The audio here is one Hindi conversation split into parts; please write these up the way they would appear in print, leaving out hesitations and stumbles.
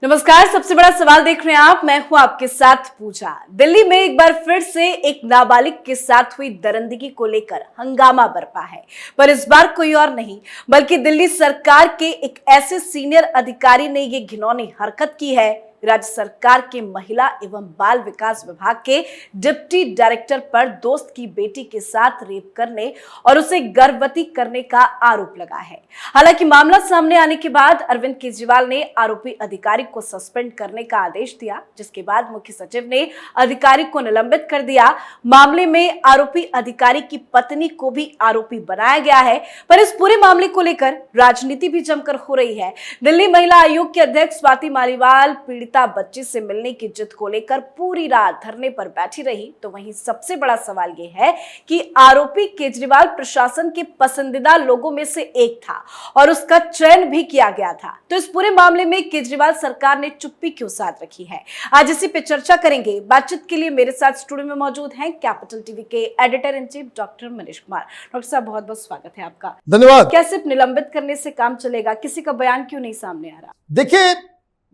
नमस्कार। सबसे बड़ा सवाल देख रहे हैं आप, मैं हूं आपके साथ पूजा। दिल्ली में एक बार फिर से एक नाबालिग के साथ हुई दरिंदगी को लेकर हंगामा बरपा है, पर इस बार कोई और नहीं बल्कि दिल्ली सरकार के एक ऐसे सीनियर अधिकारी ने ये घिनौनी हरकत की है। राज्य सरकार के महिला एवं बाल विकास विभाग के डिप्टी डायरेक्टर पर दोस्त की बेटी के साथ रेप करने और उसे गर्भवती करने का आरोप लगा है। हालांकि मामला सामने आने के बाद अरविंद केजरीवाल ने आरोपी अधिकारी को सस्पेंड करने का आदेश दिया, जिसके बाद मुख्य सचिव ने अधिकारी को निलंबित कर दिया। मामले में आरोपी अधिकारी की पत्नी को भी आरोपी बनाया गया है, पर इस पूरे मामले को लेकर राजनीति भी जमकर हो रही है। दिल्ली महिला आयोग की अध्यक्ष स्वाति मालीवाल पीड़िता बच्ची से मिलने की जिद को लेकर पूरी रात धरने पर बैठी रही, तो वहीं सबसे बड़ा सवाल यह है कि आरोपी केजरीवाल प्रशासन के पसंदीदा लोगों में से एक था और उसका चयन भी किया गया था। तो इस पूरे मामले में केजरीवाल सरकार ने चुप्पी क्यों साध रखी है, आज इसी पे चर्चा करेंगे। बातचीत के लिए मेरे साथ स्टूडियो में मौजूद हैं कैपिटल टीवी के editor in chief doctor Manish Kumar. Doctor साहब, बहुत बहुत स्वागत है आपका। धन्यवाद। क्या सिर्फ निलंबित करने से काम चलेगा? किसी का बयान क्यों नहीं सामने आ रहा? देखिए,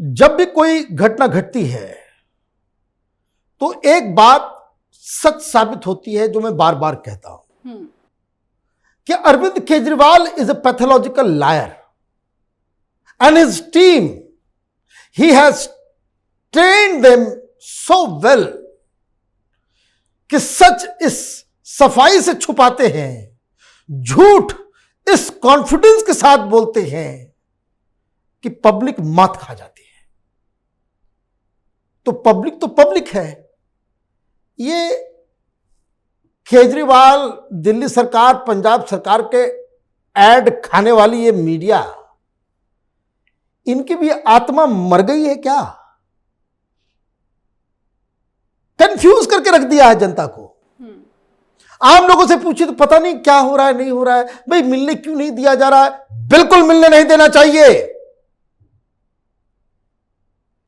जब भी कोई घटना घटती है तो एक बात सच साबित होती है, जो मैं बार बार कहता हूं कि Arvind Kejriwal is a pathological liar and his team, he has trained them so well कि सच इस सफाई से छुपाते हैं, झूठ इस कॉन्फिडेंस के साथ बोलते हैं कि पब्लिक मात खा जाती है। तो पब्लिक है। ये केजरीवाल, दिल्ली सरकार, पंजाब सरकार के ऐड खाने वाली ये मीडिया, इनकी भी आत्मा मर गई है क्या? कंफ्यूज करके रख दिया है जनता को। आम लोगों से पूछिए तो पता नहीं क्या हो रहा है, नहीं हो रहा है। भाई, मिलने क्यों नहीं दिया जा रहा है? बिल्कुल मिलने नहीं देना चाहिए।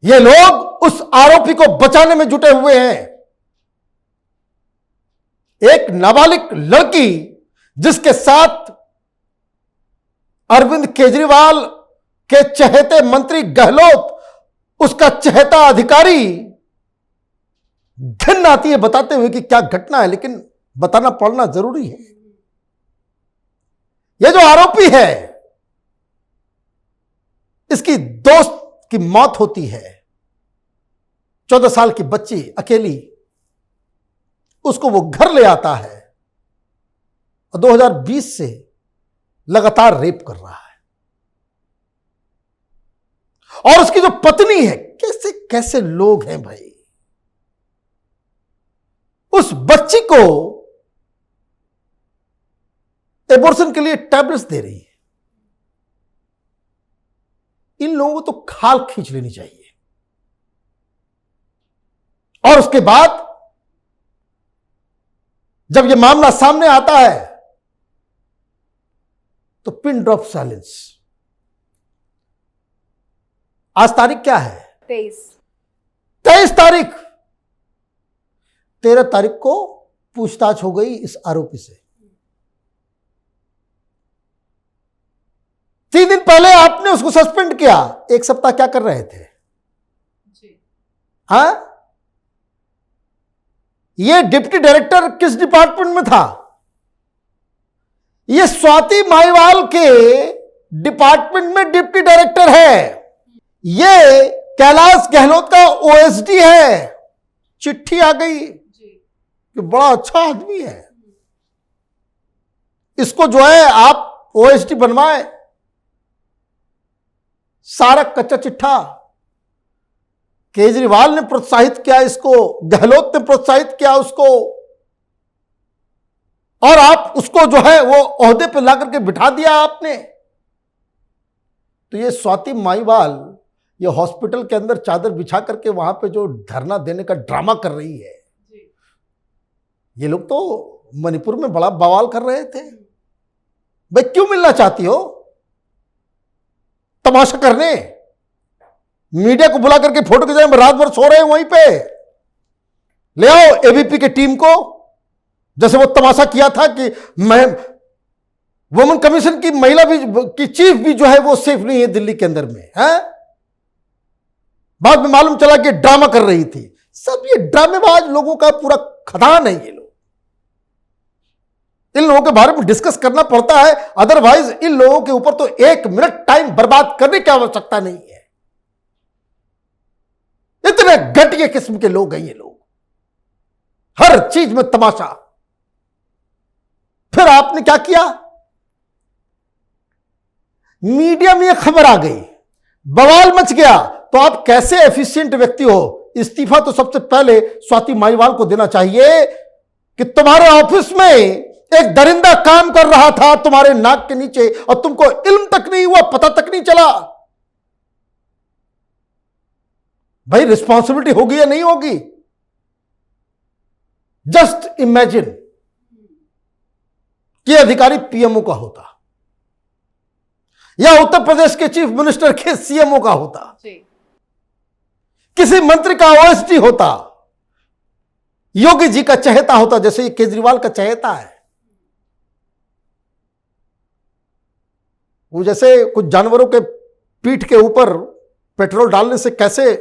ये लोग उस आरोपी को बचाने में जुटे हुए हैं। एक नाबालिग लड़की जिसके साथ अरविंद केजरीवाल के चहेते मंत्री गहलोत, उसका चहेता अधिकारी, घिन आती है बताते हुए कि क्या घटना है, लेकिन बताना पड़ना जरूरी है। यह जो आरोपी है, इसकी दोस्त की मौत होती है, 14 साल की बच्ची अकेली, उसको वो घर ले आता है और 2020 से लगातार रेप कर रहा है। और उसकी जो पत्नी है, कैसे कैसे लोग हैं भाई, उस बच्ची को एबॉर्शन के लिए टैबलेट्स दे रही है। इन लोगों को तो खाल खींच लेनी चाहिए। और उसके बाद जब यह मामला सामने आता है तो पिन ड्रॉप साइलेंस। आज तारीख क्या है? 23 तारीख। 13 तारीख को पूछताछ हो गई इस आरोपी से। 3 दिन पहले आपने उसको सस्पेंड किया। 1 सप्ताह क्या कर रहे थे? हाँ, ये डिप्टी डायरेक्टर किस डिपार्टमेंट में था? ये स्वाति मालीवाल के डिपार्टमेंट में डिप्टी डायरेक्टर है। ये कैलाश गहलोत का ओएसडी है। चिट्ठी आ गई कि बड़ा अच्छा आदमी है, इसको जो है आप ओएसडी बनवाए। सारा कच्चा चिट्ठा केजरीवाल ने प्रोत्साहित किया इसको, गहलोत ने प्रोत्साहित किया उसको, और आप उसको जो है वो ओहदे पे ला करके बिठा दिया आपने। तो ये स्वाति मालीवाल ये हॉस्पिटल के अंदर चादर बिछा करके वहां पे जो धरना देने का ड्रामा कर रही है, ये लोग तो मणिपुर में बड़ा बवाल कर रहे थे। भाई, क्यों मिलना चाहती हो? तमाशा करने? मीडिया को बुला करके फोटो खिंचाए, रात भर सो रहे हैं वहीं पे। ले आओ एबीपी की टीम को, जैसे वो तमाशा किया था कि मैं वुमेन कमीशन की महिला भी की चीफ भी जो है वो सेफ नहीं है दिल्ली के अंदर में है। बाद में मालूम चला कि ड्रामा कर रही थी। सब ये ड्रामेबाज लोगों का पूरा खदान है ये लोग। इन लोगों के बारे में डिस्कस करना पड़ता है, अदरवाइज इन लोगों के ऊपर तो 1 मिनट टाइम बर्बाद करने की आवश्यकता नहीं है। इतने घटिया किस्म के लोग हैं ये लोग, हर चीज में तमाशा। फिर आपने क्या किया, मीडिया में यह खबर आ गई, बवाल मच गया, तो आप कैसे एफिशिएंट व्यक्ति हो। इस्तीफा तो सबसे पहले स्वाति मालीवाल को देना चाहिए कि तुम्हारे ऑफिस में एक दरिंदा काम कर रहा था तुम्हारे नाक के नीचे और तुमको इल्म तक नहीं हुआ, पता तक नहीं चला। भाई रिस्पॉन्सिबिलिटी होगी या नहीं होगी। जस्ट इमेजिन कि अधिकारी पीएमओ का होता या उत्तर प्रदेश के चीफ मिनिस्टर के सीएमओ का होता, किसी मंत्री का ओएसडी होता, योगी जी का चहेता होता, जैसे ये केजरीवाल का चहेता है। वो जैसे कुछ जानवरों के पीठ के ऊपर पेट्रोल डालने से कैसे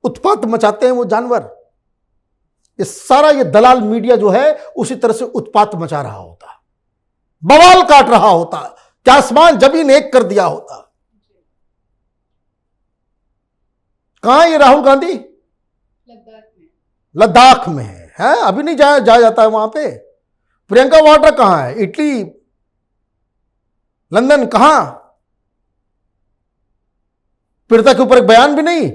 उत्पात मचाते हैं वो जानवर, ये सारा ये दलाल मीडिया जो है उसी तरह से उत्पात मचा रहा होता, बवाल काट रहा होता, क्या आसमान जमीन एक कर दिया होता। कहां है ये राहुल गांधी? लद्दाख में है, अभी नहीं जाया जाता है वहां पे। प्रियंका वाड्रा कहां है? इटली, लंदन, कहां? पीड़िता के ऊपर एक बयान भी नहीं।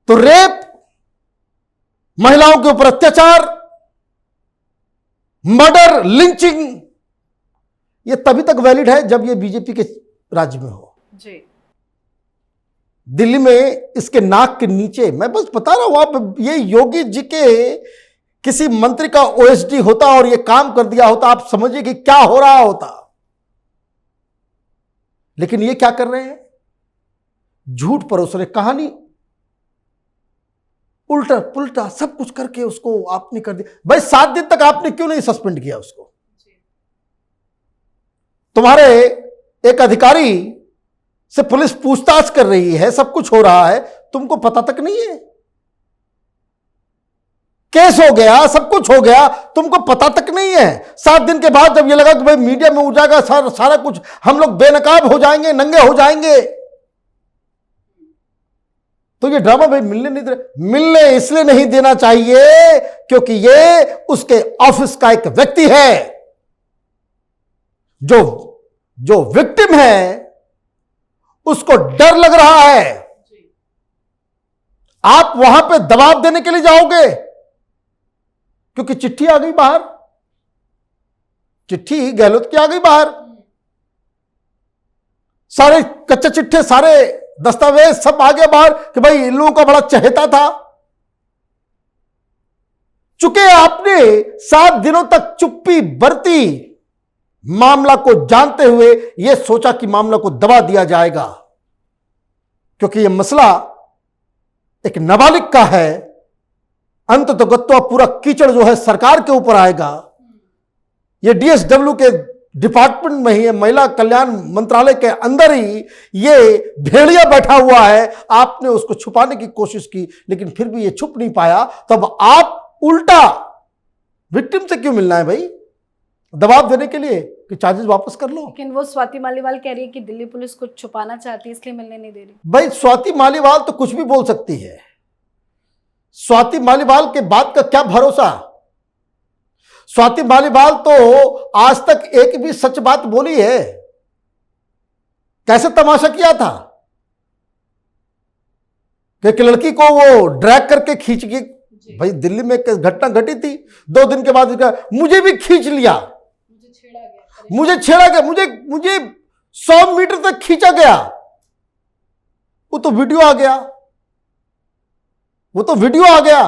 तो रेप, महिलाओं के ऊपर अत्याचार, मर्डर, लिंचिंग, ये तभी तक वैलिड है जब ये बीजेपी के राज्य में हो जी। दिल्ली में इसके नाक के नीचे, मैं बस बता रहा हूं आप, ये योगी जी के किसी मंत्री का ओएसडी होता और ये काम कर दिया होता, आप समझिए कि क्या हो रहा होता। लेकिन ये क्या कर रहे हैं, झूठ परोस रहे, कहानी उल्टा पुल्टा सब कुछ करके उसको आपने कर दिया। भाई 7 दिन तक आपने क्यों नहीं सस्पेंड किया उसको? तुम्हारे एक अधिकारी से पुलिस पूछताछ कर रही है, सब कुछ हो रहा है, तुमको पता तक नहीं है। केस हो गया, सब कुछ हो गया, तुमको पता तक नहीं है। 7 दिन के बाद जब ये लगा कि भाई मीडिया में उजागा सारा कुछ, हम लोग बेनकाब हो जाएंगे, नंगे हो जाएंगे, तो ये ड्रामा भाई मिलने इसलिए नहीं देना चाहिए क्योंकि ये उसके ऑफिस का एक व्यक्ति है। जो विक्टिम है उसको डर लग रहा है। आप वहां पे दबाव देने के लिए जाओगे क्योंकि चिट्ठी आ गई बाहर, चिट्ठी गहलोत की आ गई बाहर, सारे कच्चे चिट्ठे, सारे दस्तावेज सब आ गया बाहर कि भाई इन लोगों का बड़ा चहेता था। चूंकि आपने 7 दिनों तक चुप्पी बरती, मामला को जानते हुए यह सोचा कि मामला को दबा दिया जाएगा क्योंकि यह मसला एक नाबालिग का है, अंततोगत्वा पूरा कीचड़ जो है सरकार के ऊपर आएगा। यह डीएसडब्ल्यू के डिपार्टमेंट में ही, महिला कल्याण मंत्रालय के अंदर ही ये भेड़िया बैठा हुआ है। आपने उसको छुपाने की कोशिश की लेकिन फिर भी ये छुप नहीं पाया, तब आप उल्टा विक्टिम से क्यों मिलना है भाई? दबाव देने के लिए कि चार्जेस वापस कर लो। लेकिन वो स्वाति मालीवाल कह रही है कि दिल्ली पुलिस कुछ छुपाना चाहती है इसलिए मिलने नहीं दे रही। भाई स्वाति मालीवाल तो कुछ भी बोल सकती है, स्वाति मालीवाल के बात का क्या भरोसा। स्वाति मालीवाल तो आज तक एक भी सच बात बोली है? कैसे तमाशा किया था कि एक लड़की को वो ड्रैग करके खींच के, भाई दिल्ली में एक घटना घटी थी, 2 दिन के बाद मुझे भी खींच लिया, मुझे छेड़ा गया, मुझे 100 मीटर तक खींचा गया। वो तो वीडियो आ गया, वो तो वीडियो आ गया।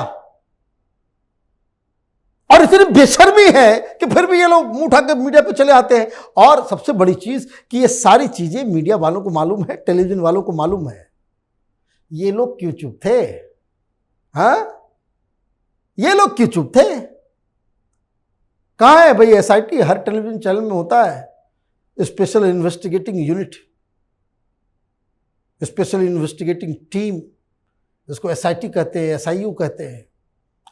और इतनी बेशर्मी है कि फिर भी ये लोग मुंह उठा के मीडिया पे चले आते हैं। और सबसे बड़ी चीज कि ये सारी चीजें मीडिया वालों को मालूम है, टेलीविजन वालों को मालूम है। ये लोग क्यों चुप थे? हाँ, ये लोग क्यों चुप थे? कहां है भाई एसआईटी? हर टेलीविजन चैनल में होता है special investigating unit, special investigating team, जिसको एसआईटी कहते हैं, एसआईयू कहते हैं,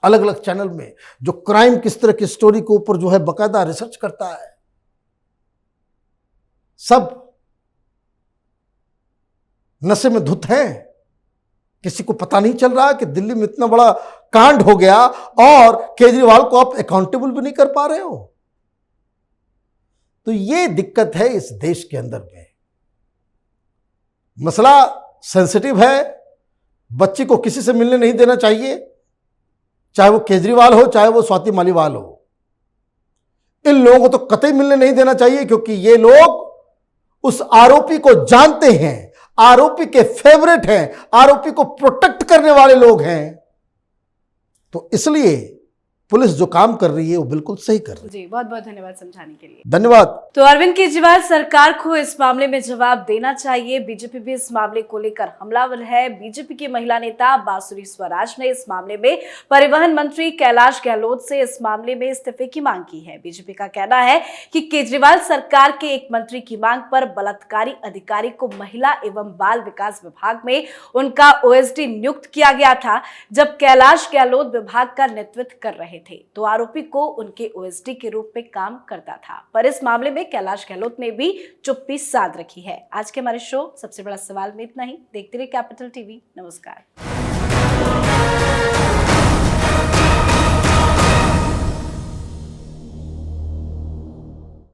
अलग अलग चैनल में जो क्राइम किस तरह की स्टोरी के ऊपर जो है बकायदा रिसर्च करता है, सब नशे में धुत हैं। किसी को पता नहीं चल रहा कि दिल्ली में इतना बड़ा कांड हो गया और केजरीवाल को आप अकाउंटेबल भी नहीं कर पा रहे हो। तो ये दिक्कत है इस देश के अंदर में। मसला सेंसिटिव है, बच्ची को किसी से मिलने नहीं देना चाहिए, चाहे वो केजरीवाल हो, चाहे वो स्वाति मालीवाल हो। इन लोगों को तो कतई मिलने नहीं देना चाहिए, क्योंकि ये लोग उस आरोपी को जानते हैं, आरोपी के फेवरेट हैं, आरोपी को प्रोटेक्ट करने वाले लोग हैं। तो इसलिए पुलिस जो काम कर रही है वो बिल्कुल सही कर रही है। जी, बहुत बहुत धन्यवाद समझाने के लिए। धन्यवाद। तो अरविंद केजरीवाल सरकार को इस मामले में जवाब देना चाहिए। बीजेपी भी इस मामले को लेकर हमलावर है। बीजेपी की महिला नेता बांसुरी स्वराज ने इस मामले में परिवहन मंत्री कैलाश गहलोत से इस मामले में इस्तीफे की मांग की है। बीजेपी का कहना है कि केजरीवाल सरकार के एक मंत्री की मांग पर बलात्कारी अधिकारी को महिला एवं बाल विकास विभाग में उनका ओएसडी नियुक्त किया गया था, जब कैलाश गहलोत विभाग का नेतृत्व कर रहे थे तो आरोपी को उनके ओएसडी के रूप में काम करता था। पर इस मामले में कैलाश गहलोत ने भी चुप्पी साध रखी है। आज के हमारे शो सबसे बड़ा सवाल में इतना ही। देखते रहिए कैपिटल टीवी। नमस्कार।